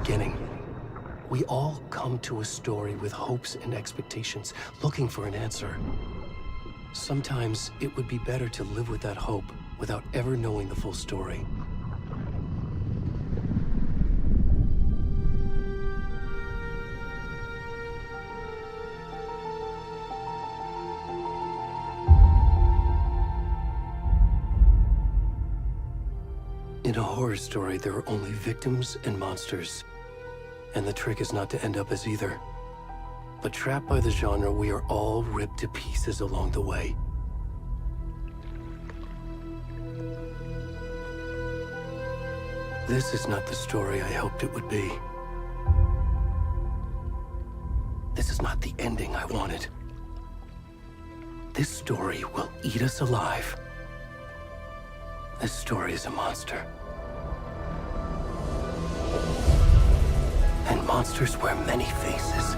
beginning. We all come to a story with hopes and expectations, looking for an answer. Sometimes it would be better to live with that hope without ever knowing the full story. In a horror story, there are only victims and monsters. And the trick is not to end up as either. But trapped by the genre, we are all ripped to pieces along the way. This is not the story I hoped it would be. This is not the ending I wanted. This story will eat us alive. This story is a monster. And monsters wear many faces.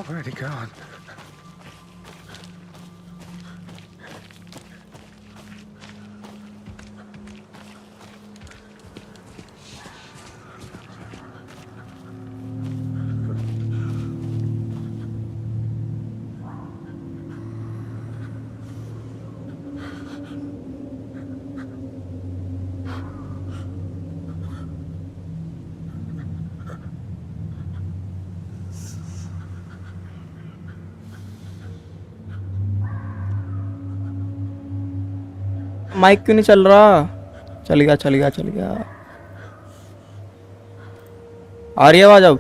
Where'd he gone? Mike क्यों नहीं चल रहा? चल गया चल गया चल गया। आ रही है आवाज अब?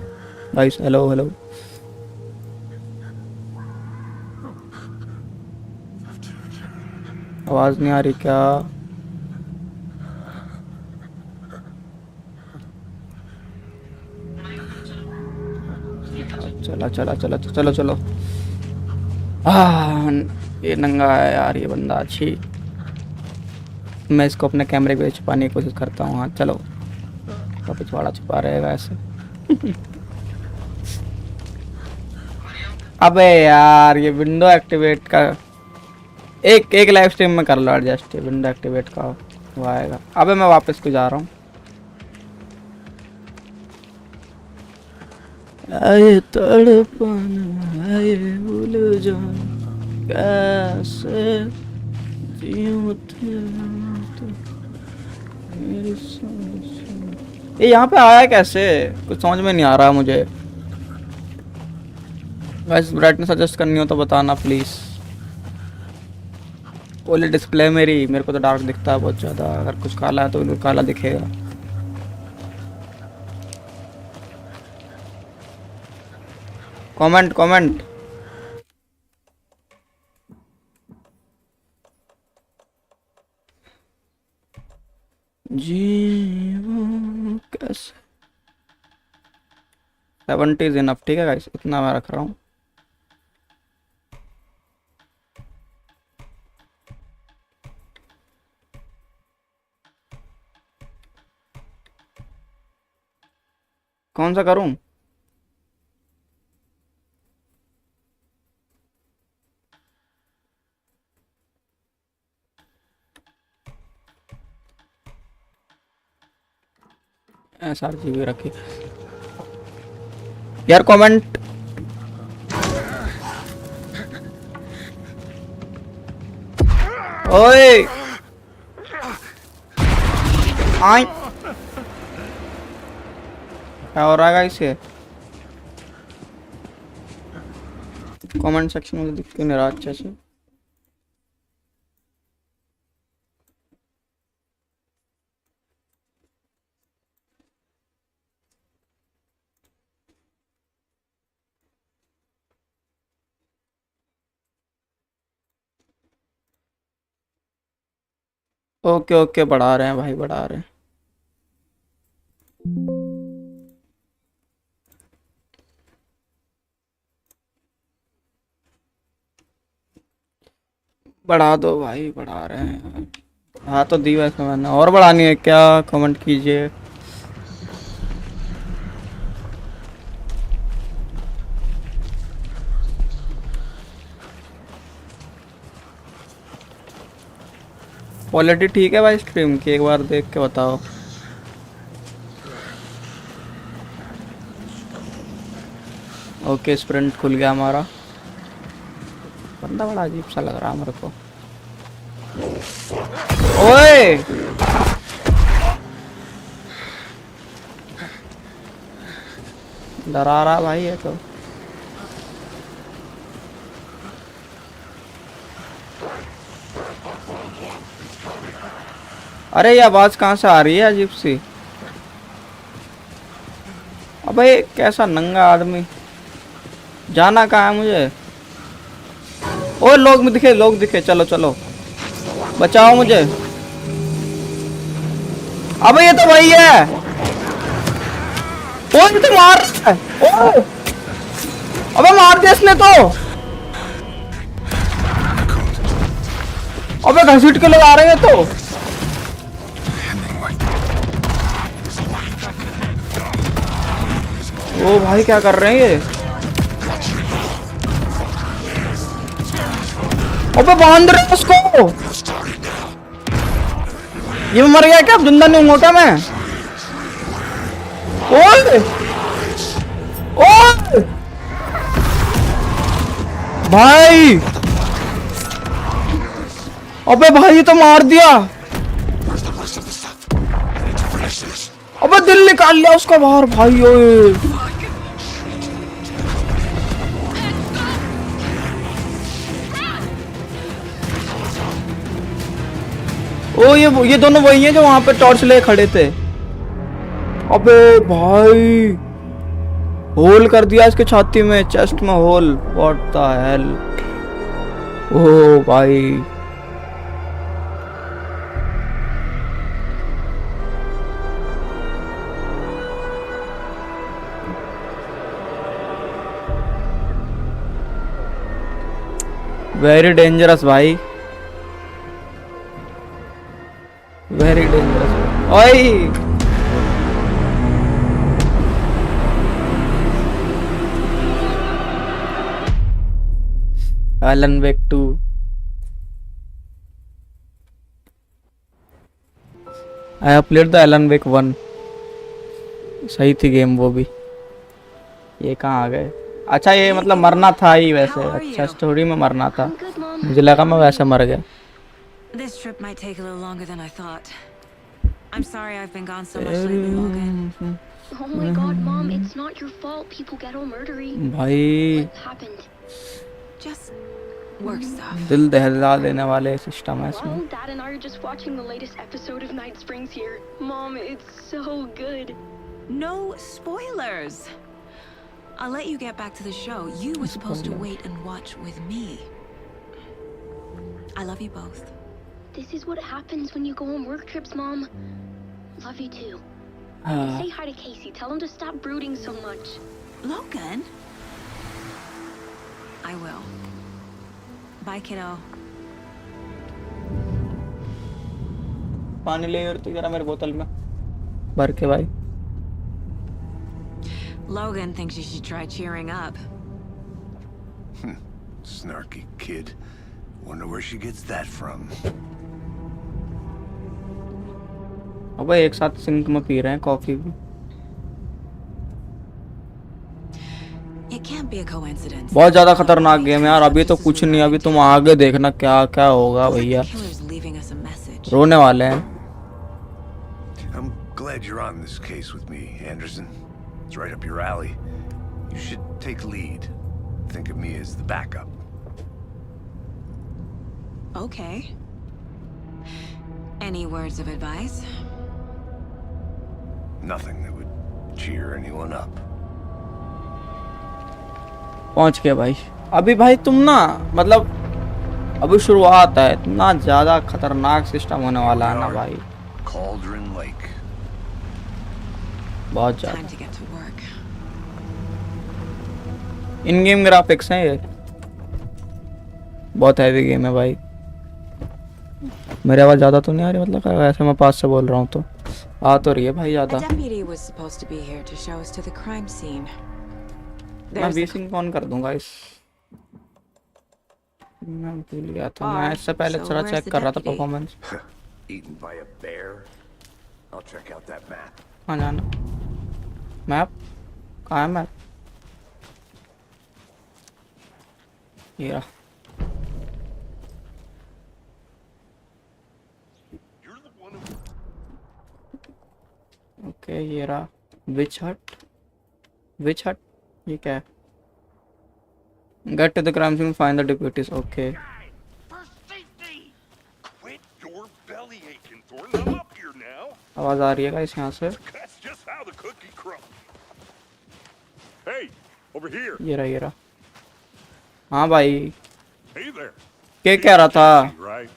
Guys hello hello. आवाज नहीं आ रही क्या? चला चला चला चलो चलो। हाँ, ये नंगा है यार ये बंदा। अच्छी, मैं इसको अपने कैमरे पे छुपाने की कोशिश करता हूँ। हाँ चलो, तो पिछवाड़ा छुपा रहेगा ऐसे। अबे यार ये विंडो एक्टिवेट का एक एक लाइव स्ट्रीम में कर लो एडजस्ट। विंडो एक्टिवेट का वो आएगा। अबे मैं वापस को जा रहा हूँ। आए तड़पना आए भूल जाना कैसे जीऊं तेरा मेरी सांस। ये यहाँ पे आया कैसे, कुछ समझ में नहीं आ रहा मुझे। वैसे ब्राइटनेस एडजस्ट करनी हो तो बताना प्लीज। ओले डिस्प्ले मेरे को तो डार्क दिखता है बहुत ज़्यादा। अगर कुछ काला है तो बिल्कुल काला दिखेगा। Comment comment. जीवन कैसे 70 इज इनफ। ठीक है गाइस, इतना मैं रख रहा हूँ। कौन सा करूँ? SRGB रखी यार। कमेंट ओए आई क्या हो रहा है इसे? कमेंट सेक्शन में दिख क्यों नहीं रहा अच्छे से? ओके ओके, बढ़ा रहे हैं भाई, बढ़ा रहे हैं। बढ़ा दो भाई, बढ़ा रहे हैं। हाँ तो दी वैसे मैंने, और बढ़ानी है क्या? कमेंट कीजिए। क्वालिटी ठीक है भाई स्ट्रीम की? एक बार देख के बताओ। ओके, स्प्रिंट खुल गया हमारा। बंदा बड़ा अजीब सा लग रहा है मेरे को। ओए डरा रहा भाई ये तो। अरे ये आवाज कहाँ से आ रही है अजीब सी? अबे कैसा नंगा आदमी, जाना कहाँ है मुझे? ओ लोग में दिखे, लोग दिखे। चलो चलो बचाओ मुझे। अबे ये तो वही है। ओ ये तो मार रहा है। ओ अबे मार दिया इसने तो। अबे घसीट के लगा रहे हैं तो। ओ भाई क्या कर रहे हैं ये? अबे बांध रहे उसको। ये मर गया क्या? जिंदा नहीं हूँ क्या मैं? ओए ओए भाई, अबे भाई तो मार दिया। अबे दिल निकाल लिया उसका बाहर भाई। ओए ओ ये दोनों वही हैं जो वहां पे टॉर्च ले खड़े थे। अबे भाई होल कर दिया इसके छाती में, चेस्ट में होल। What the hell. ओ भाई वेरी डेंजरस भाई, वेरी डेंजरस। ओए Alan Wake 2। I have played the Alan Wake 1। सही थी गेम वो भी। ये कहाँ आ गए? अच्छा ये मतलब मरना था ही वैसे। अच्छा स्टोरी में मरना था, I'm good, Mom. मुझे लगा मैं वैसे मर गया। This trip might take a little longer than I thought. I'm sorry I've been gone so much lately, Logan. Oh my God, Mom, it's not your fault. People get all murdery. भाई What happened? Just work stuff. दिल दहला देने वाले system है इसमें। Well, Dad and I are just watching the latest episode of Night Springs here. Mom, it's so good. No spoilers. I'll let you get back to the show. You were supposed to wait and watch with me. I love you both. This is what happens when you go on work trips, Mom. Love you too. Say hi to Casey. Tell him to stop brooding so much. Logan? I will. Bye, kiddo. पानी ले और तू जरा मेरे बोतल में भर के भाई। Logan thinks you should try cheering up. Snarky kid. Wonder where she gets that from. अब एक साथ सिंक में पी रहे हैं कॉफी भी। It can't be a coincidence. बहुत ज्यादा खतरनाक गेम है यार। अभी तो कुछ नहीं, अभी तुम आगे देखना क्या क्या होगा भैया। Killer's leaving us a message. रोने वाले हैं। I'm glad you're on this case with me, Anderson. It's right up your alley. You should take lead. Think of me as the backup. Okay. Any words of advice? Nothing that would cheer anyone up. पहुंच गए भाई। अभी भाई तुम ना मतलब अभी शुरुआत है, इतना ज्यादा खतरनाक सिस्टम होने वाला है ना भाई, Cauldron Lake. बहुत ज्यादा। Time to get to work. In game graphics हैं ये, बहुत हैवी गेम है भाई। मेरी आवाज ज्यादा तो नहीं आ रही, मतलब ऐसे मैं पास से बोल रहा हूँ तो आ तो रही है भाई A ज्यादा। deputy was supposed to be here to show us to the crime scene. मैं There's बीसिंग ऑन कर दूंगा इस, मैं भूल गया था। मैं इससे पहले So थोड़ा where's चेक the कर रहा था deputy? Performance. Eaten by a bear? I'll check out that map. कहाँ जाना? मैप कहाँ है? मैप ये रहा। ओके ये रहा। विच हट, विच हट ये क्या है? Get to the crime scene, find the deputies. Okay For safety! Quit your belly aching, Thornton. I'm up here now. आवाज आ रही है गाइस यहाँ से। That's just how the cookie crumbles. Hey, over here. ये रहा। हाँ भाई Hey there. क्या कह रहा था? Right?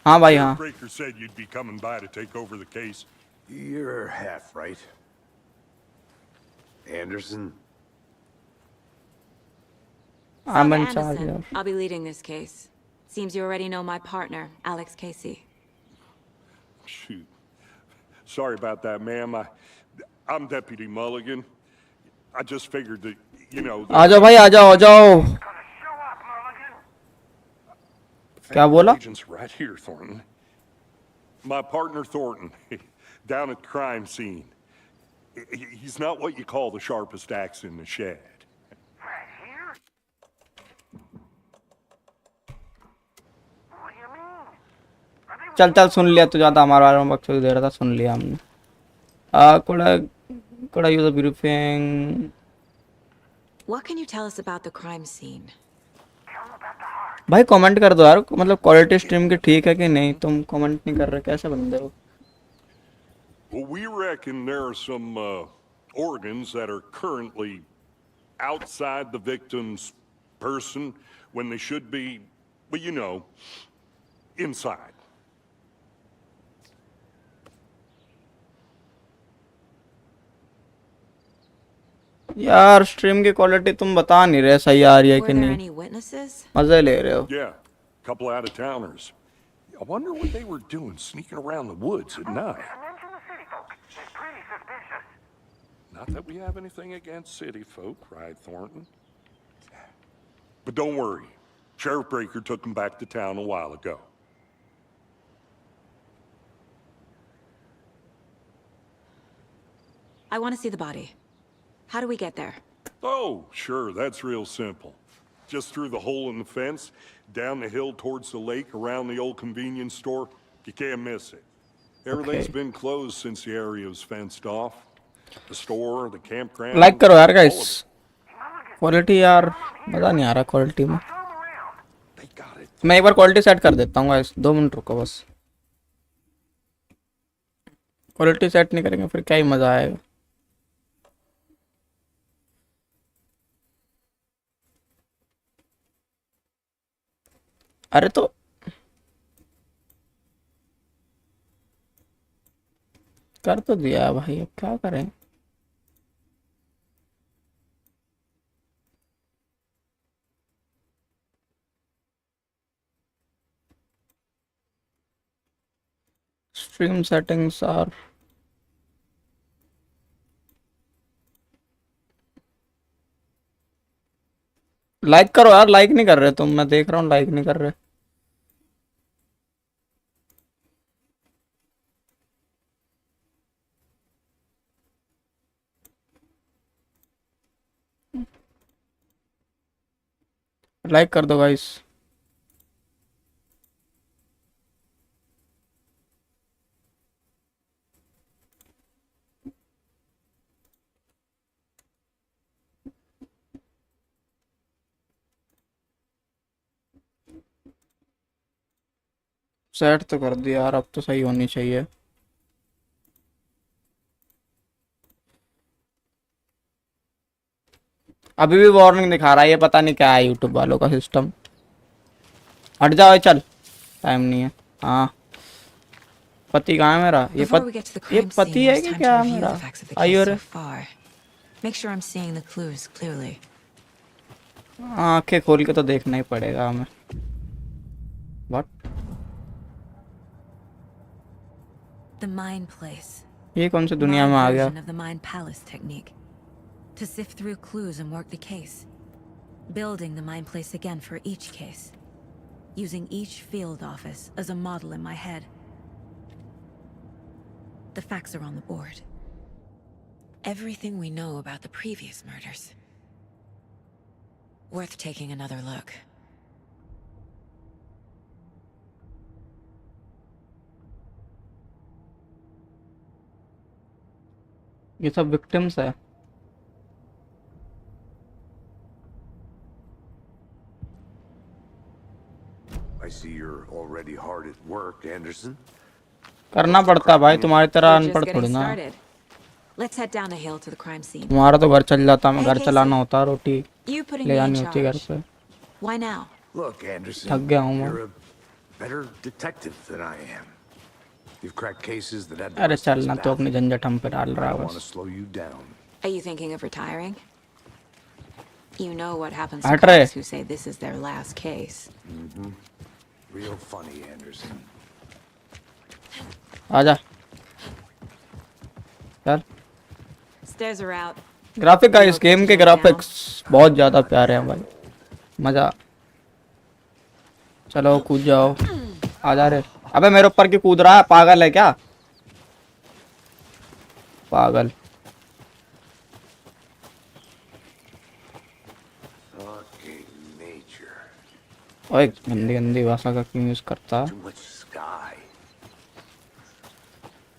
हाँ भाई हाँ। Breaker said you'd be coming by to take over the case. You're half right. Anderson? I'm in Saga charge Anderson. यार। I'll be leading this case. Seems you already know my partner, Alex Casey. Shoot. Sorry about that, ma'am. I'm Deputy Mulligan. I just figured that, you know. आ जाओ भाई, आ जाओ आ जाओ। क्या बोला? Agent's right here, Thornton. My partner Thornton, down at the crime scene. He's not what you call the sharpest axe in the shed. Right here? What do you mean? Are they चल चल सुन लिया, तू ज्यादा हमारे बारे में बकचोदी दे रहा था, सुन लिया हमने। could I use a briefing? What can you tell us about the crime scene? tell them about the heart? भाई कमेंट कर दो यार, मतलब क्वालिटी स्ट्रीम की ठीक है कि नहीं? तुम कमेंट नहीं कर रहे, कैसे बंदे हो? Well, we reckon there are some organs that are currently outside the victim's person when they should be, well, you know, inside. यार स्ट्रीम की क्वालिटी तुम बता नहीं रहे सही आ रही है Were कि there नहीं, any witnesses? मजे ले रहे हो। Yeah, a couple out-of-towners. I wonder what they were doing sneaking around the woods at night. Mention the city folk. It's pretty suspicious. Not that we have anything against city folk, cried Thornton. But don't worry. Sheriff Breaker took them back to town a while ago. I want to see the body. How do we get there? Oh, sure, that's real simple. Just through the hole in the fence, down the hill towards the lake, around the old convenience store. You can't miss it. Everything's Okay. been closed since the area was fenced off. The store, the campground. Like करो यार all guys, of it. Quality यार मजा नहीं आ रहा quality में। Show 'em around. They got it. मैं एक बार quality set कर देता हूँ गाइस, 2 मिनट रुको बस। क्वालिटी सेट नहीं करेंगे फिर क्या ही मजा आएगा। अरे तो कर तो दिया भाई, अब क्या करें। स्ट्रीम सेटिंग्स आर लाइक करो यार, लाइक नहीं कर रहे तुम, मैं देख रहा हूँ लाइक नहीं कर रहे। लाइक कर दो गाइस। सेट तो कर दिया यार, अब तो सही होनी चाहिए। अभी भी वार्निंग दिखा रहा है, ये पता नहीं क्या है यूट्यूब वालों का सिस्टम। हट जाओ चल, टाइम नहीं है। हाँ पति कहाँ है मेरा? Before we get to the ये crime पति scene, है it's कि time क्या to है review मेरा? the facts of the आइयो case रे। so far. Make sure I'm seeing the clues clearly. आंखें खोल के तो देखना ही पड़ेगा हमें। व्हाट? The Mind Place. ये कौन सी दुनिया My में आ गया? version of the Mind Palace technique. To sift through clues and work the case. Building the Mind Place again for each case. Using each field office as a model in my head. The facts are on the board. Everything we know about the previous murders. Worth taking another look. ये सब victims है। I see you're already hard at work, Anderson. करना पड़ता है भाई, तुम्हारी तरह We're just अनपढ़ थोड़ी getting ना। started. Let's head down the hill to the crime scene. तुम्हारा तो घर चल जाता, मैं Hey, घर Casey. चलाना होता, रोटी You putting ले me in जानी होती घर charge. पे। Why now? Look, Anderson, थक गया हूँ मैं। you're a better detective than I am. You've cracked cases that had the अरे rest of us चलना तो अपनी baffled. झंझट हम पे डाल I रहा है don't want to बस। slow you down. Are you thinking of retiring? You know what happens to हट रहे। cops who say this is their last case. Real funny, Anderson. आजा चल। Stairs are out. ग्राफिक का इस game के graphics बहुत ज्यादा प्यारे हैं भाई, मजा। चलो कूद जाओ, आजा रे। अबे मेरे ऊपर क्यों कूद रहा है, पागल है क्या? पागल। Fucking nature. ओए गंदी गंदी भाषा का क्यों यूज करता? Too much sky.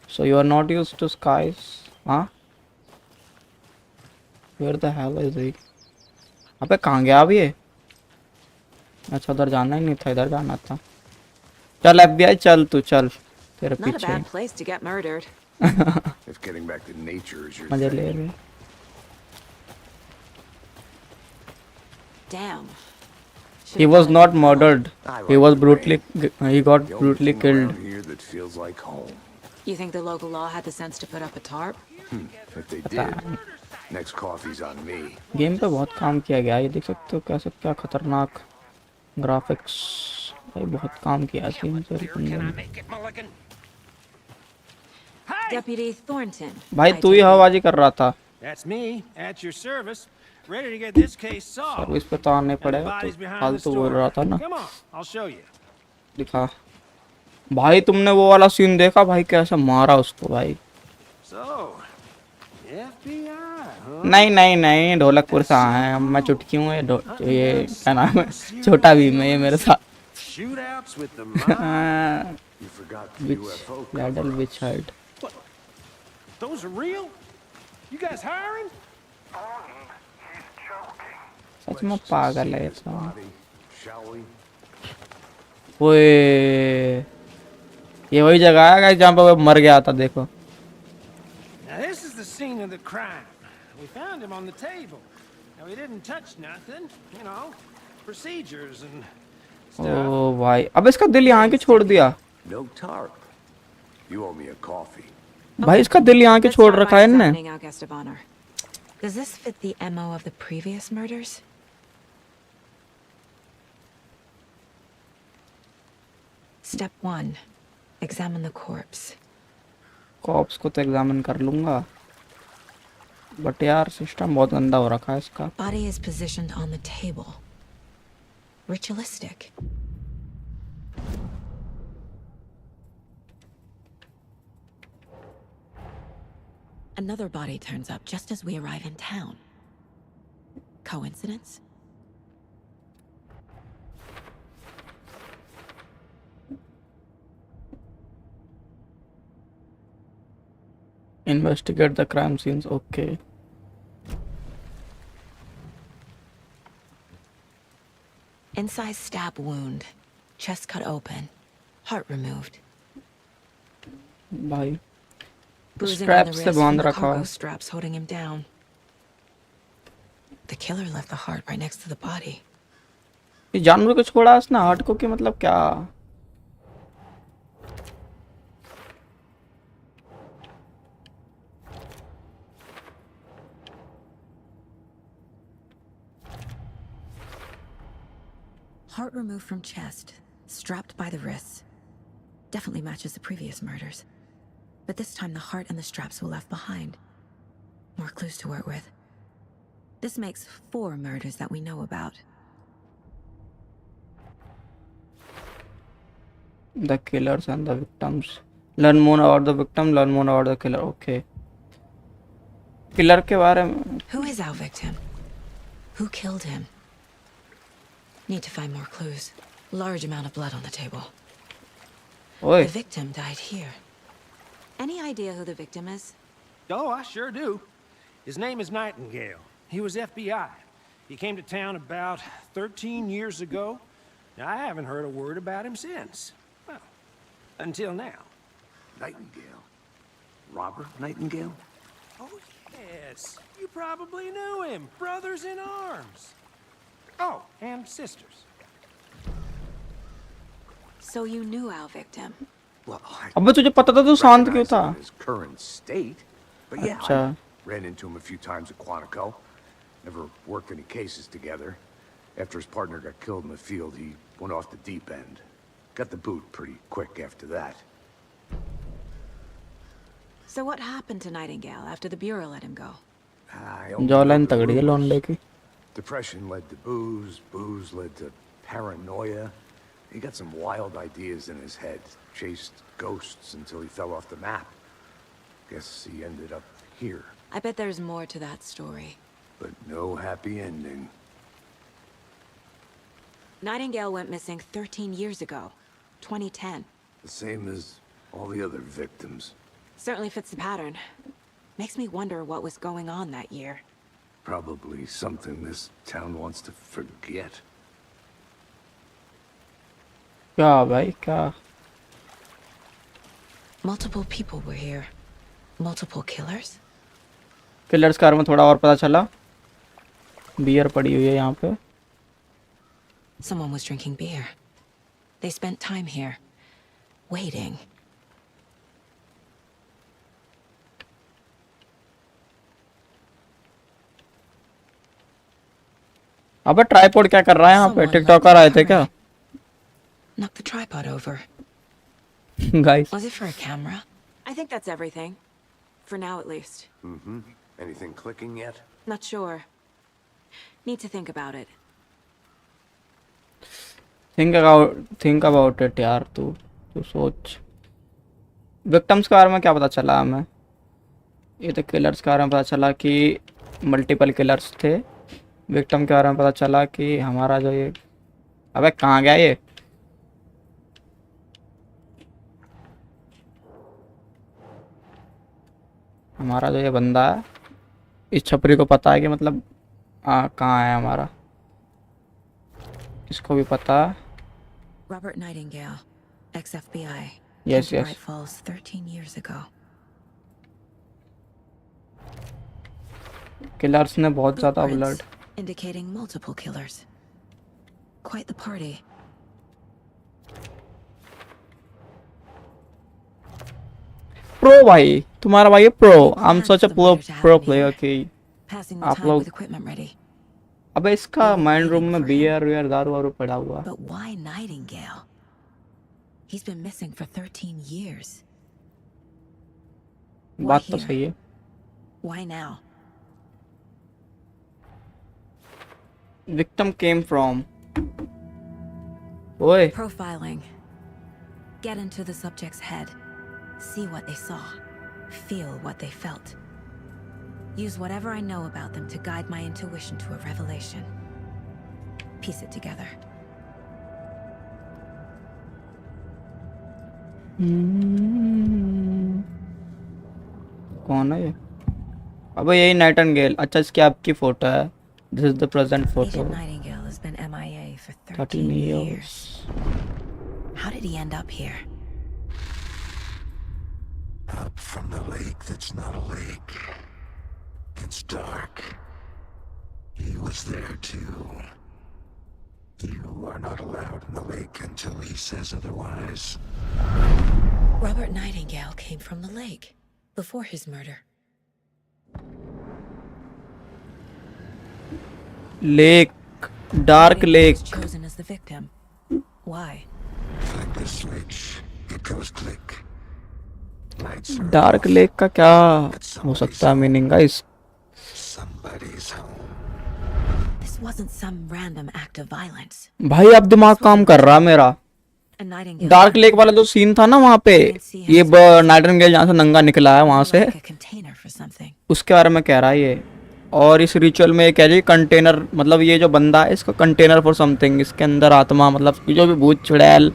So you are not used to skies, हाँ? Where the hell is he? अबे कहाँ गया अभी ये? अच्छा उधर जाना ही नहीं था, इधर जाना था। चल FBI चल, तू चल, तेरे Not a पीछे। bad place to get murdered. If getting back to nature is your मजे thing. ले रहे। Damn. He was not murdered. He was brutally. He got The only brutally thing killed. around here that feels like home. You think the local law had the sense to put up a tarp? If they did, next coffee's on me. Game पे बहुत काम किया गया है, ये देख सकते हो कैसे क्या खतरनाक ग्राफिक्स भाई, बहुत काम किया है गेम पे बंदे ने। Deputy Thornton. भाई I तू ही take it. हवाबाजी कर रहा था, That's me, at your service, ready to get this case solved. Service पे तो आने And the पड़ेगा, body's तो behind the फालतू बोल रहा था story. ना। Come on, I'll show you. दिखा भाई, तुमने वो वाला सीन देखा भाई, कैसे मारा उसको भाई। So, FBI, huh? नहीं नहीं नहीं, ढोलकपुर से आए हैं, मैं चुटकी हूँ, ये क्या नाम है, छोटा भीम है ये मेरे साथ। Shootouts with the mob. You forgot the witch UFO ladle cover-up. Witch hurt, Those are real? You guys hiring? सच में पागल है ये तो। Body, shall we? ओए ये वही जगह है जहाँ पे वो मर गया था, देखो। Now this is the scene of the crime. We found him on the table. Now we didn't touch nothing, you know, procedures and stuff. ओ भाई, अब इसका दिल यहाँ क्यों छोड़ दिया No tarp. You owe me a coffee. भाई, इसका दिल यहाँ क्यों Let's छोड़ start रखा by है इनने। examining our guest of honor. Does this fit the MO of the previous murders? Step 1. Examine the corpse. Cops को तो एग्जामिन कर लूंगा, बट यार सिस्टम बहुत गंदा हो रखा है इसका। Body is positioned on the table. Ritualistic. Another body turns up just as we arrive in town. Coincidence? Investigate the crime scenes, okay. Incised stab wound. Chest cut open. Heart removed. भाई Bruising on the strap से wrist from बांध the रखा cargo हो। straps holding him down. The killer left the heart right next to the body. ये जानवर को छोड़ा उसने हार्ट को, कि मतलब क्या। Heart removed from chest, strapped by the wrists. Definitely matches the previous murders. But this time the heart and the straps were left behind. More clues to work with. This makes 4 murders that we know about. The killers and the victims. Learn more about the victim, learn more about the killer. Okay. Killer के बारे में। Who is our victim? Who killed him? Need to find more clues. Large amount of blood on the table. ओए The victim died here. Any idea who the victim is? Oh, I sure do. His name is Nightingale. He was FBI. He came to town about 13 years ago. Now, I haven't heard a word about him since. Well, until now. Nightingale. Robert Nightingale? Oh, yes. You probably knew him. Brothers in arms. Oh, and sisters. So you knew our victim. Well, I अबे तुझे पता था, तू शांत क्यों recognize था। him in his current state. But yeah, अच्छा। I ran into him a few times at Quantico. Never worked any cases together. After his partner got killed in the field, he went off the deep end. Got the boot pretty quick after that. So what happened to Nightingale after the Bureau let him go? I only jawline know the तगड़ी है rumors. लौंडे की। Depression led to booze, booze led to paranoia. He got some wild ideas in his head, chased ghosts until he fell off the map. Guess he ended up here, I bet there's more to that story. but no happy ending. Nightingale went missing 13 years ago, 2010. The same as all the other victims. Certainly fits the pattern. Makes me wonder what was going on that year. Probably something this town wants to forget. क्या भाई क्या। Multiple people were here. Multiple killers? Killers के बारे में थोड़ा और पता चला। बियर पड़ी हुई है यहाँ पे। Someone was drinking beer. They spent time here, waiting. अबे ट्राइपॉड क्या कर रहा है यहाँ पे? Someone टिकटॉकर left आए it थे क्या? already. Knock the tripod over. Guys Was it for a camera? I think that's everything. For now, at least. Anything clicking yet? Not sure. Need to think about it. Think about it यार। तू सोच। Victims के बारे में क्या पता चला हमें? ये तो किलर्स के बारे में पता चला कि मल्टीपल किलर्स थे। विक्टिम के बारे में पता चला कि हमारा जो ये, अबे कहाँ गया ये? हमारा जो ये बंदा है, इस छपरी को पता है कि मतलब कहाँ है हमारा, इसको भी पता है। Robert Nightingale, ex-FBI. Yes, came to yes. Bright Falls 13 years ago. Killers ने बहुत ज़्यादा Footprints blood. indicating multiple killers. Quite the party. Pro भाई, तुम्हारा भाई pro. I am Plans such a for the murder to pro happen player here. की। Passing the आप time लोग, with equipment ready. अबे इसका They were mind room waiting में for beer wear दारू वारू पड़ा हुआ। But why Nightingale? He's been missing for 13 years. Why बात तो here? सही है। Why now? Victim came from, ओए Profiling. Get into the subject's head. See what they saw. Feel what they felt. Use whatever I know about them to guide my intuition to a revelation. Piece it together. कौन है ये? अबे यही Nightingale. अच्छा, इसकी आपकी photo है। This is the present photo. Agent Nightingale has been MIA for 13 13 years। years. How did he end up here? Up from the lake that's not a lake. It's dark. He was there too. You are not allowed in the lake until he says otherwise. Robert Nightingale came from the lake before his murder. Lake, dark Nightingale lake. was chosen as the victim. Why? Flick the switch. It goes click. Lights are dark off. Lake का क्या हो सकता है meaning guys? Somebody's home. This wasn't some random act of violence. भाई अब दिमाग काम कर रहा है मेरा। And Nightingale डार्क लेक वाला जो सीन था ना वहाँ पे, ये नाइटिंगेल जहाँ से नंगा निकला है वहां से, like a container for something. उसके बारे में कह रहा है ये। और इस रिचुअल में कह रही कंटेनर, मतलब ये जो बंदा है इसका कंटेनर फॉर समथिंग। इसके अंदर आत्मा, मतलब जो भी भूत चुड़ैल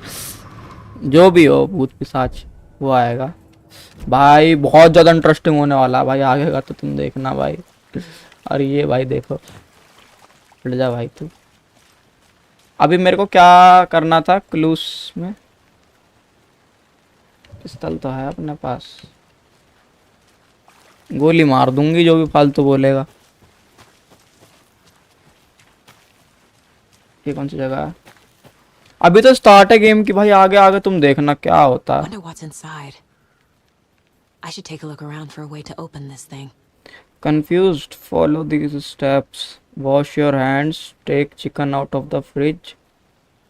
जो भी हो, भूत पिशाच, वो आएगा। भाई बहुत ज़्यादा इंटरेस्टिंग होने वाला है भाई आगे का, तो तुम देखना भाई। और ये भाई देखो, हट जा भाई तू। अभी मेरे को क्या करना था क्लूस में? पिस्तल तो है अपने पास, गोली मार दूंगी जो भी फालतू बोलेगा। ये कौन सी जगह है? अभी तो स्टार्ट है गेम की भाई, आगे आगे तुम देखना क्या होता है। Wonder what's inside. I should take a look around for a way to open this thing. Confused? Follow these steps. Wash your hands. Take chicken out of the fridge.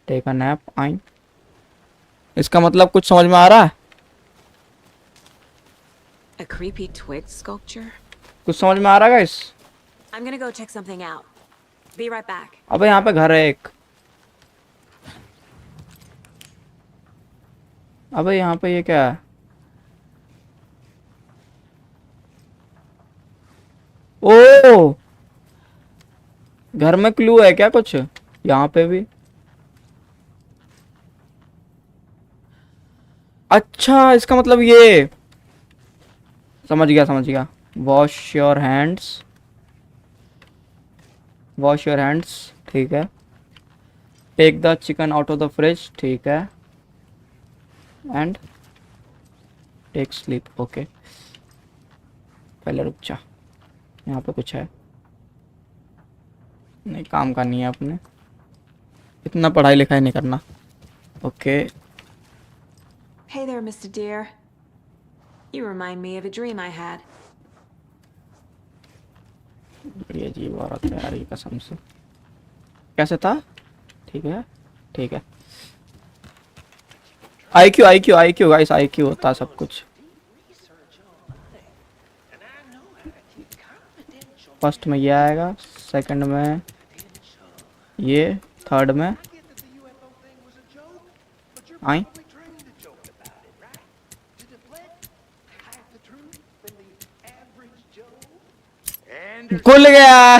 Take a nap. आई, इसका मतलब कुछ समझ में आ रहा है? A creepy twig sculpture? कुछ समझ में आ रहा है guys? I'm gonna go check something out. Be right back. अबे यहाँ पे घर है एक। अबे यहाँ पे ये क्या है? ओ, घर में क्लू है क्या कुछ? यहाँ पे भी। अच्छा, इसका मतलब ये, समझ गया समझ गया। Wash your hands, wash your hands, ठीक है। Take the chicken out of the fridge, ठीक है। And take sleep, okay. पहले रुक जा, यहाँ पे कुछ है नहीं, काम का नहीं है अपने, इतना पढ़ाई लिखाई नहीं करना। Okay. Hey there, Mr. Deer. You remind me of a dream I had. बड़ी अजीब औरत है यार ये, कसम से। कैसे था? ठीक है, ठीक है। IQ IQ IQ guys, IQ होता है सब कुछ। फर्स्ट में ये आएगा, सेकंड में ये, थर्ड में आई खुल गया।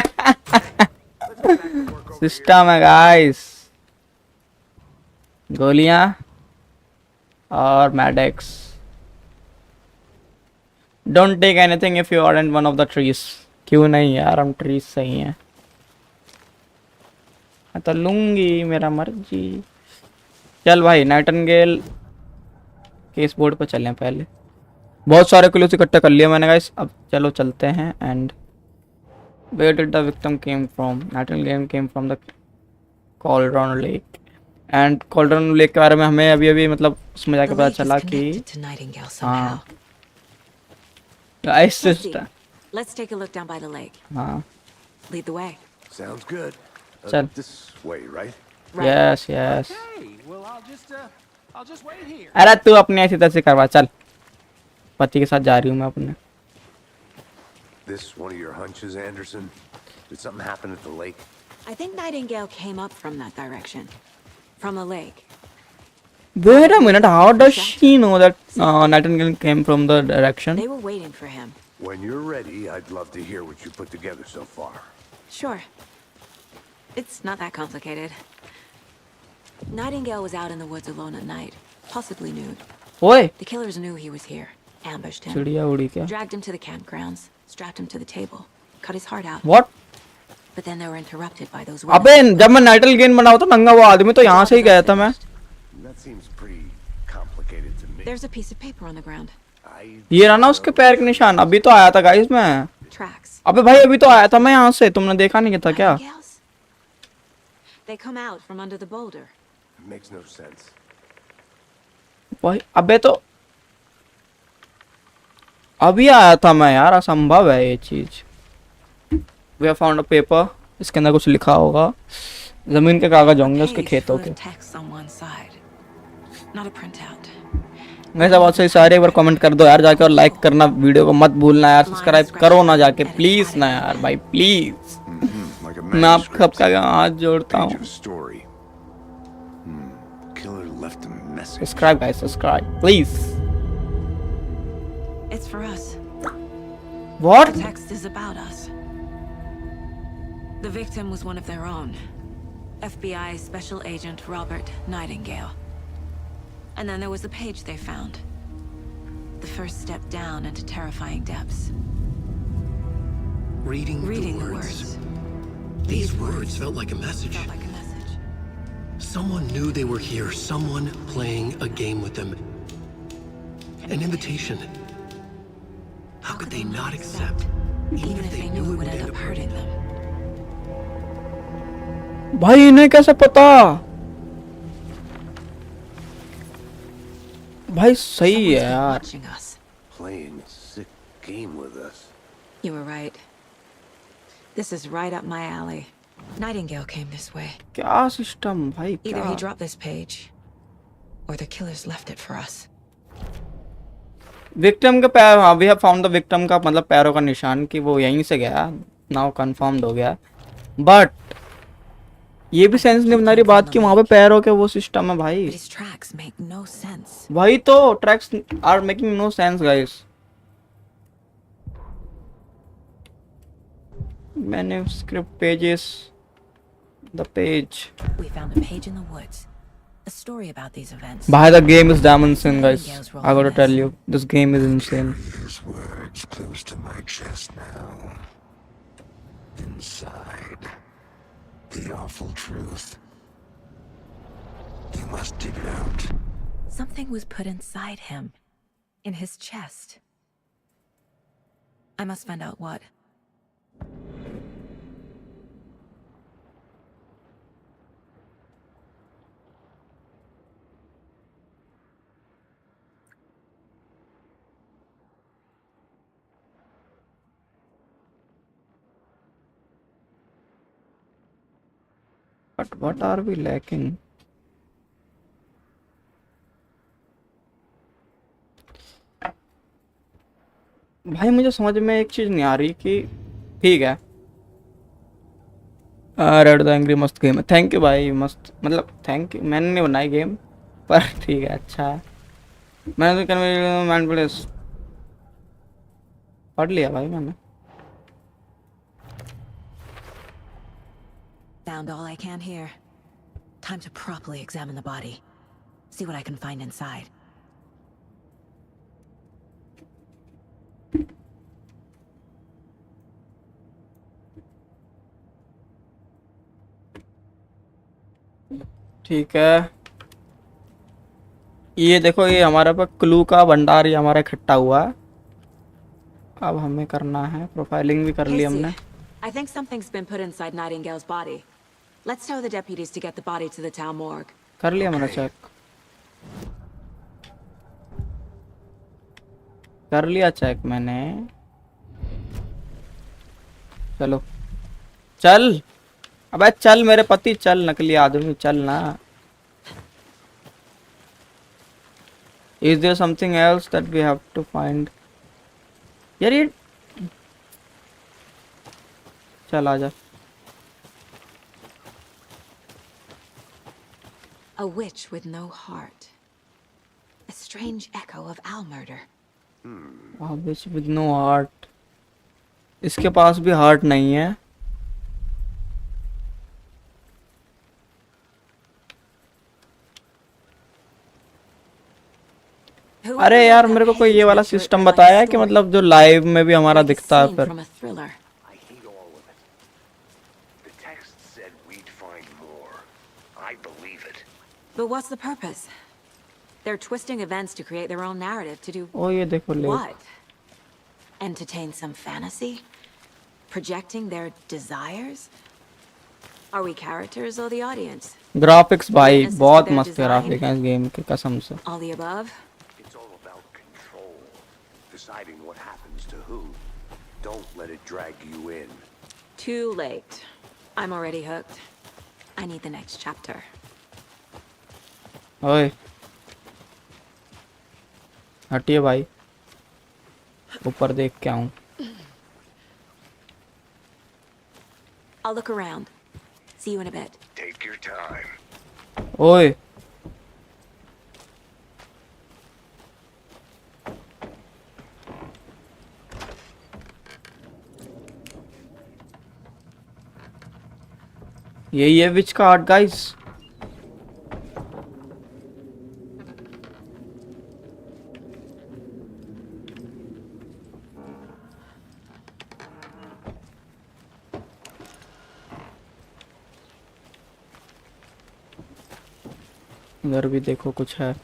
सिस्टम है गाइस, गोलियां और मैडेक्स। Don't take anything if you are in one of the trees. क्यों नहीं यार, हम ट्रीज सही हैं। मैं तो लूंगी, मेरा मर्जी। चल भाई, नाइटिंगेल केस बोर्ड पर चलें पहले। बहुत सारे क्लूज इकट्ठे कर लिए मैंने गाइस, अब चलो चलते हैं। And where did the victim came from? Nightingale came from the cauldron lake. And cauldron lake के बारे में हमें अभी अभी मतलब उसमें जाके पता चला कि हाँ guys sister. Let's take a look down by the lake. हाँ Lead the way. Sounds good. चल। This way, right? Right. Yes yes. Hey, well, I'll just wait here. अरे तू अपनी ऐसी तैसी करवा, चल। पति के साथ जा रही हूँ मैं अपने। This one of your hunches, Anderson? Did something happen at the lake? I think Nightingale came up from that direction. From the lake. Wait a minute, how does she know that Nightingale came from the direction? They were waiting for him. When you're ready, I'd love to hear what you put together so far. Sure. It's not that complicated. Nightingale was out in the woods alone at night, possibly nude. ओए The killers knew he was here, ambushed him, चिड़िया उड़ी क्या? dragged him to the campgrounds, strapped him to the table, cut his heart out. What? But then they were interrupted by those अबे women. जब मैं Nightingale बना था नंगा वो आदमी तो यहाँ से ही गया था मैं। That seems pretty complicated to me. There's a piece of paper on the ground. ये रहा ना उसके पैर के निशान। अभी तो आया था गाइस मैं। Tracks. अबे भाई अभी तो आया था मैं यहाँ से, तुमने देखा नहीं था क्या? Nightingales? They come out from under the boulder. Makes no sense. भाई अबे तो अभी आया था मैं यार, असंभव है ये चीज। We have found a paper. इसके अंदर कुछ लिखा होगा। जमीन के कागज होंगे उसके खेतों के। Text on one side. Not a printout. वैसे बहुत सही, सारे एक बार कमेंट कर दो यार जाके, और लाइक करना वीडियो को मत भूलना यार, सब्सक्राइब करो ना जाके प्लीज ना यार भाई प्लीज। Like a मैं आप manuscript. सबका हाथ जोड़ता Page हूँ। of a story. Killer left a message. Subscribe guys, subscribe please. It's for us. What? The text is about us. The victim was one of their own. FBI Special Agent Robert Nightingale. And then there was the page they found. The first step down into terrifying depths. Reading Reading the the words. words. These words felt like a message. Felt like a message. Someone knew they were here. Someone playing a game with them. An invitation. How could they not accept? Even if they knew it would end up hurting them. भाई इन्हें कैसे पता? भाई सही है Someone's been यार। watching us. Playing a sick game with us. You were right. This is right up my alley. Nightingale came this way. क्या system भाई Either क्या? he dropped this page, or the killers left it for us. Victim के पैर, हाँ we have found the victim का मतलब पैरों का निशान कि वो यहीं से गया। नाउ कंफर्म्ड हो गया। बट ये भी सेंस नहीं बना रही बात कि वहां पे पैरों के वो सिस्टम है भाई। But his tracks make no sense. वही तो, tracks are making no sense guys. Manuscript pages, the page. We found a page in the woods. A story about these events. Bhai, the game is damn insane guys. I gotta tell you, this game is insane. These words close to my chest now. Inside, the awful truth. You must dig it out. Something was put inside him. In his chest. I must find out what. But what are we lacking? भाई मुझे समझ में एक चीज नहीं आ रही कि ठीक है रेड द एंग्री मस्त गेम है थैंक यू भाई मस्त मतलब थैंक यू मैंने नहीं बनाई गेम पर ठीक है अच्छा है मैंने तो मैन प्लेस पढ़ लिया भाई मैंने Found all I can here. Time to properly examine the body. See what I can find inside. ठीक है ये देखो ये हमारे पास क्लू का भंडार ये हमारा इकट्ठा हुआ है अब हमें करना है प्रोफाइलिंग भी कर ली हमने I think something's been put inside Nightingale's body. Let's tell the deputies to get the body to the town morgue. कर लिया मैंने चेक कर लिया चेक मैंने चलो चल अबे चल मेरे पति चल नकली आदमी चल ना Is there something else that we have to find? यार ये चल आजा A witch with no heart. A strange echo of Al murder. bitch with no heart इसके पास भी हार्ट नहीं है अरे यार मेरे को कोई ये वाला सिस्टम बताया है कि मतलब जो लाइव में भी हमारा दिखता है फिर I hate all of it. The text said we'd find more. I believe it. But what's the purpose? They're twisting events to create their own narrative to do ओ ये देखो ले what? Entertain some fantasy? Projecting their desires? Are we characters or the audience? Graphics भाई बहुत मस्त graphic है इस game के कसम से All the above? It's all about control. Deciding what happens to who. Don't let it drag you in. Too late. I'm already hooked. I need the next chapter. ओए हटिए भाई ऊपर देख के आऊं I'll look around. See you in a bit. Take your time. ओए यही है विच का आर्ट गाइस इधर भी देखो कुछ है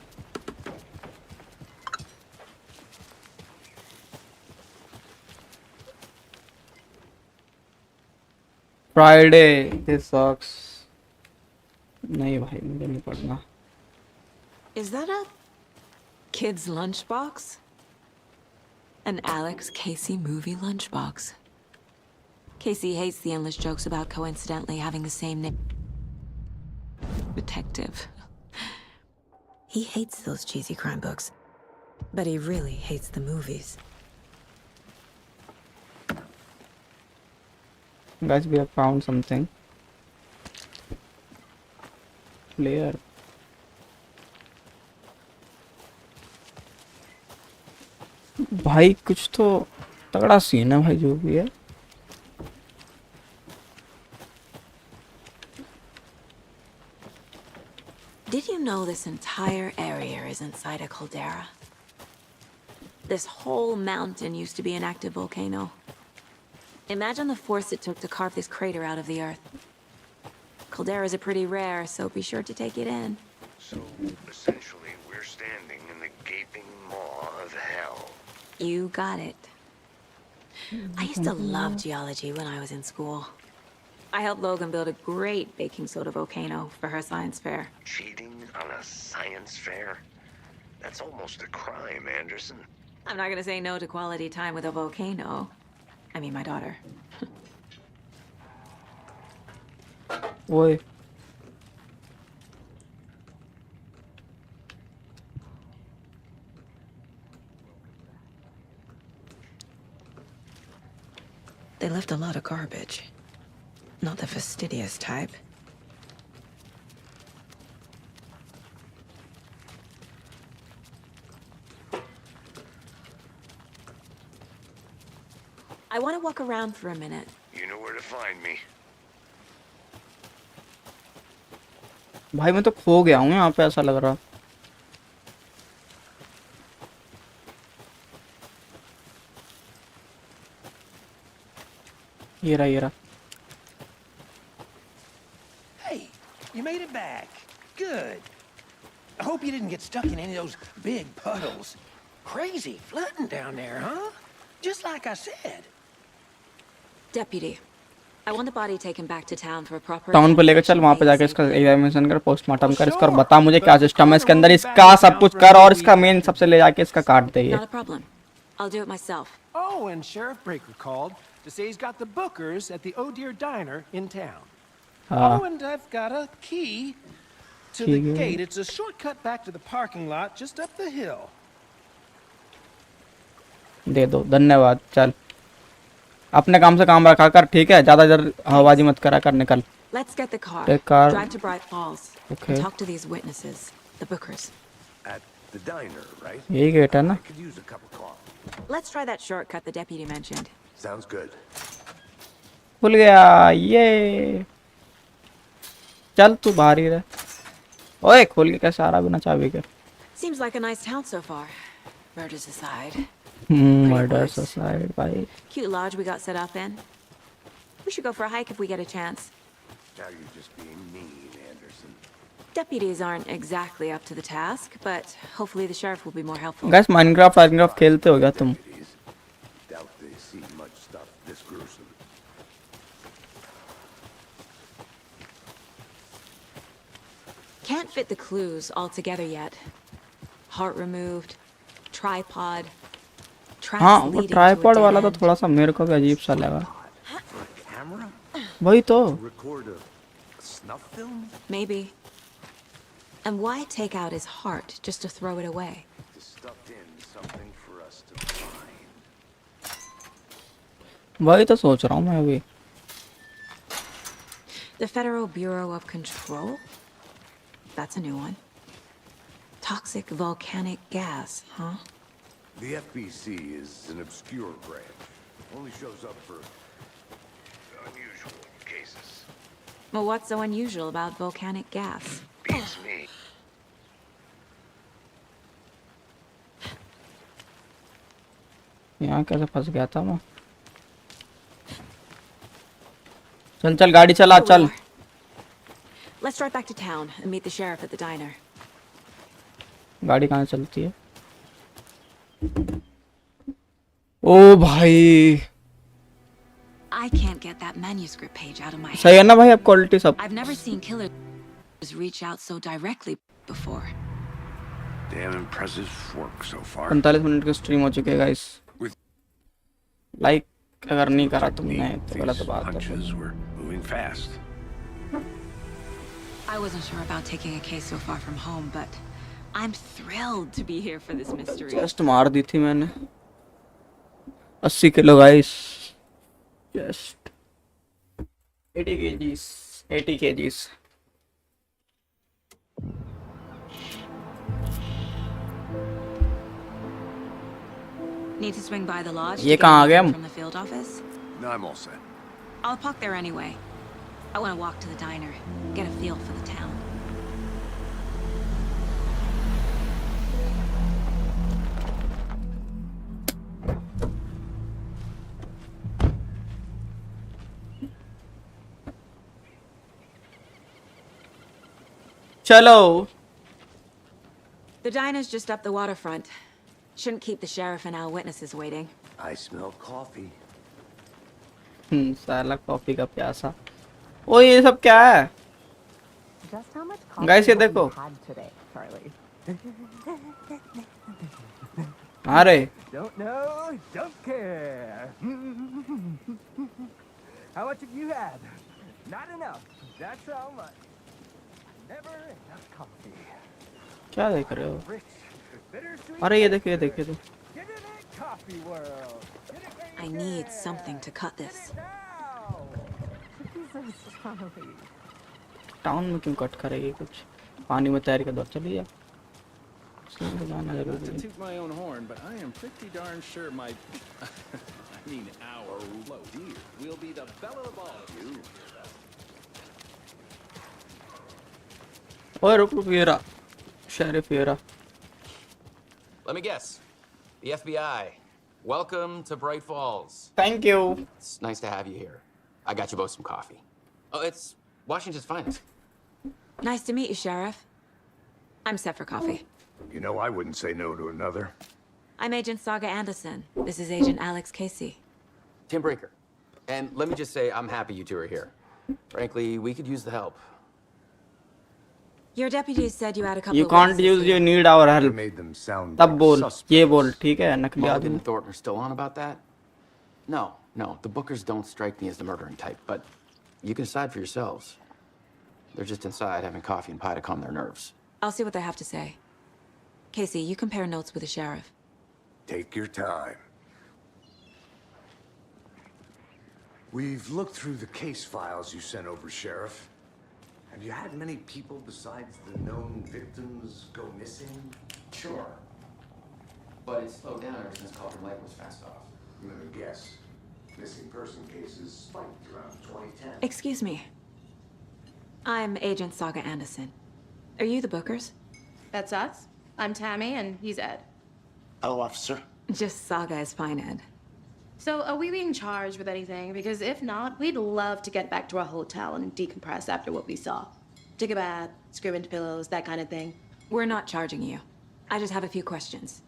फ्राइडे दिस सक्स नहीं भाई मुझे नहीं पढ़ना Is that a kid's lunchbox? An Alex Casey movie lunchbox. Casey hates the endless jokes about coincidentally having the same name. Detective. He hates those cheesy crime books, but he really hates the movies. guys we have found something player भाई कुछ तो तगड़ा scene है भाई जो भी है Did you know this entire area is inside a caldera? This whole mountain used to be an active volcano. Imagine the force it took to carve this crater out of the earth. Calderas are pretty rare, so be sure to take it in. So, essentially, we're standing in the gaping maw of hell. You got it. I used to love geology when I was in school. I helped Logan build a great baking soda volcano for her science fair. Cheating on a science fair? That's almost a crime, Anderson. I'm not gonna say no to quality time with a volcano. I mean, my daughter. ओए They left a lot of garbage. Not the fastidious type. I want to walk around for a minute. You know where to find me. भाई मैं तो खो गया हूँ यहाँ पे, ऐसा लग रहा। ये रहा। Hey, you made it back. Good. I hope you didn't get stuck in any of those big puddles. Crazy flooding down there, huh? Just like I said. Deputy, I want the body taken back to town for a proper. Town पे लेकर चल, वहाँ पे जाके इसका examination कर, postmortem कर इसका और बता मुझे क्या सिस्टम है इसके अंदर, इसका सब कुछ कर और इसका मेन सबसे ले जाके इसका काट दे ये। Not a problem. I'll do it myself. Oh, and Sheriff Breaker called to say he's got the bookers at the Oh Dear Diner in town. Oh, and I've got a key to the gate. It's a shortcut back to the parking lot just up the hill. दे दो, धन्यवाद। चल अपने काम से काम रखा कर, ठीक है? ज्यादा इधर हवाबाजी मत करा कर, निकल। Let's get the car. Take car. Drive to Bright Falls. Okay. And talk to these witnesses, the bookers. At the diner, right? यही गेट है ना? I could use a cup of coffee. Let's try that shortcut the deputy mentioned. Sounds good. भूल गया ये। चल तू बाहर ही रह। ओए खोल के कैसे आ रहा बिना चाबी के? Seems like a nice town so far. Murders aside. Murders aside, भाई। Cute lodge we got set up in. We should go for a hike if we get a chance. Now you're just being mean, Anderson. Deputies aren't exactly up to the task, but hopefully the sheriff will be more helpful. Guys, Minecraft खेलते हो क्या तुम? Doubt they see much stuff this gruesome. Can't fit the clues all together yet. Heart removed, tripod, tracks हाँ, वो leading to a tripod dead वाला तो end. थोड़ा सा मेरे को भी अजीब सा लगा। For a camera? वही तो। Record a snuff film? Maybe. And why take out his heart just to throw it away? They stuffed in something for us to find. वही तो सोच रहा हूँ मैं अभी। The Federal Bureau of Control? That's a new one. Toxic volcanic gas, huh? The FBC is an obscure branch. Only shows up for unusual cases. Well, what's so unusual about volcanic gas? Beats me. यहाँ कैसे फंस गया था मैं? चल चल गाड़ी चला Here we चल। are. Let's drive back to town and meet the sheriff at the diner. गाड़ी कहाँ चलती है? ओ भाई I can't get that manuscript page out of my सही head. है ना भाई? अब क्वालिटी सब I've never seen killers reach out so directly before. Damn impressive work so far. 45 minute की स्ट्रीम हो चुकी है गाइस। लाइक अगर नहीं करा तुमने तो गलत बात है। Punches were moving fast. I wasn't sure about taking a case so far from home, but I'm thrilled to be here for this mystery. Just मार दी थी मैंने 80 kilo guys. Just 80 kgs 80 kgs। Need to swing by the lodge. ये to get कहाँ आ गए हम? from the field office. No, I'm all set. I'll park there anyway. I want to walk to the diner, get a feel for the town. चलो। The diner's just up the waterfront. Shouldn't keep the sheriff and our witnesses waiting. I smell coffee. साला coffee का प्यासा। ओ ये सब क्या है? Just how much Guys, ये coffee have देखो। you had today, Charlie? अरे Don't know, don't care. How much have you had? Not enough. That's how much. Never enough coffee. क्या देख रहे हो? Rich, bittersweet. अरे ये देखो ये देखो ये देखो। Get in it, coffee world. I need something to cut this. Town में क्यों कट करेगी कुछ पानी में तैर के दौड़ चली जा Not to toot my own horn, but I am pretty darn sure my, I mean our low deer will be the belle of all of you. ओए रुक ये रहा शेरिफ ये रहा Let me guess. The FBI. Welcome to Bright Falls. Thank you. It's nice to have you here. I got you both some coffee. Oh, it's Washington's finest. Nice to meet you, Sheriff. I'm set for coffee. You know, I wouldn't say no to another. I'm Agent Saga Anderson. This is Agent Alex Casey. Tim Breaker. And let me just say, I'm happy you two are here. Frankly, we could use the help. Your deputies said you had a couple You of can't witnesses use here. you need our They help made them sound तब like बोल suspects. ये बोल ठीक है नकली Mulligan आदमी and Thornton are still on about that? No, the Bookers don't strike me as the murdering type, but you can decide for yourselves. They're just inside having coffee and pie to calm their nerves. I'll see what they have to say. Casey, you compare notes with the sheriff. Take your time. We've looked through the case files you sent over, Sheriff. Have you had many people besides the known victims go missing? Sure. But it's slowed down ever since Calder Lake was fenced off. Let me guess. Missing person cases spiked around 2010. Excuse me. I'm Agent Saga Anderson. Are you the Bookers? That's us. I'm Tammy, and he's Ed. Hello, officer. Just Saga is fine, Ed. So, are we being charged with anything? Because if not, we'd love to get back to our hotel and decompress after what we saw. Take a bath, scream into pillows, that kind of thing. We're not charging you. I just have a few questions.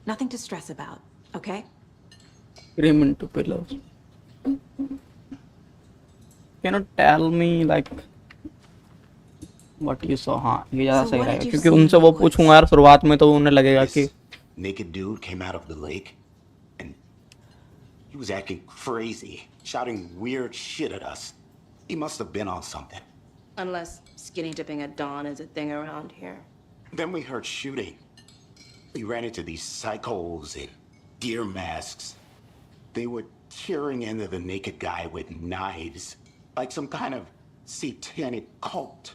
Nothing to stress about, okay? scream into pillows. Can you tell me like what you saw? हाँ ये ज़्यादा सही रहेगा क्योंकि उनसे वो पूछूंगा यार शुरुआत में तो उन्हें लगेगा कि naked dude came out of the lake and he was acting crazy, shouting weird shit at us. He must have been on something. Unless skinny dipping at dawn is a thing around here. Then we heard shooting. We ran into these psychos in deer masks. They were tearing into the naked guy with knives, like some kind of satanic cult.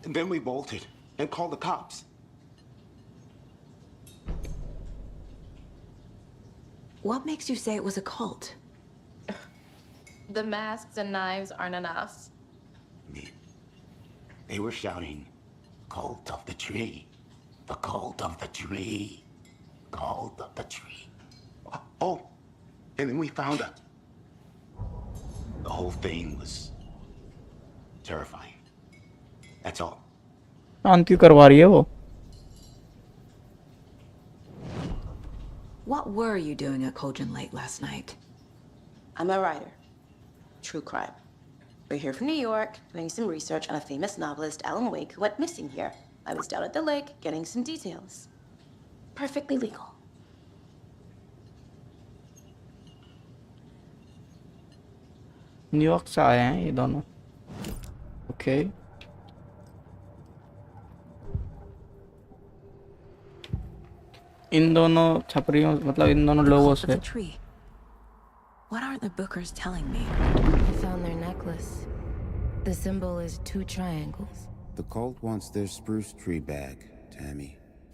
And then we bolted and called the cops. What makes you say it was a cult? The masks and knives aren't enough. They were shouting, "Cult of the tree, the cult of the tree, cult of the tree." Oh, and then we found out. The whole thing was terrifying. That's all. शांति करवा रही है वो. What were you doing at Cauldron Lake last night? I'm a writer. True crime. We're here from New York, doing some research on a famous novelist, Alan Wake, who went missing here. I was down at the lake, getting some details. Perfectly legal. New York से आए हैं ये दोनों. Okay. इन दोनों छपरियों मतलब इन दोनों लोगों Cult of से the tree. What are the Bookers telling me? I found their necklace. The symbol is 2 triangles. The cult wants their spruce tree back, Tammy.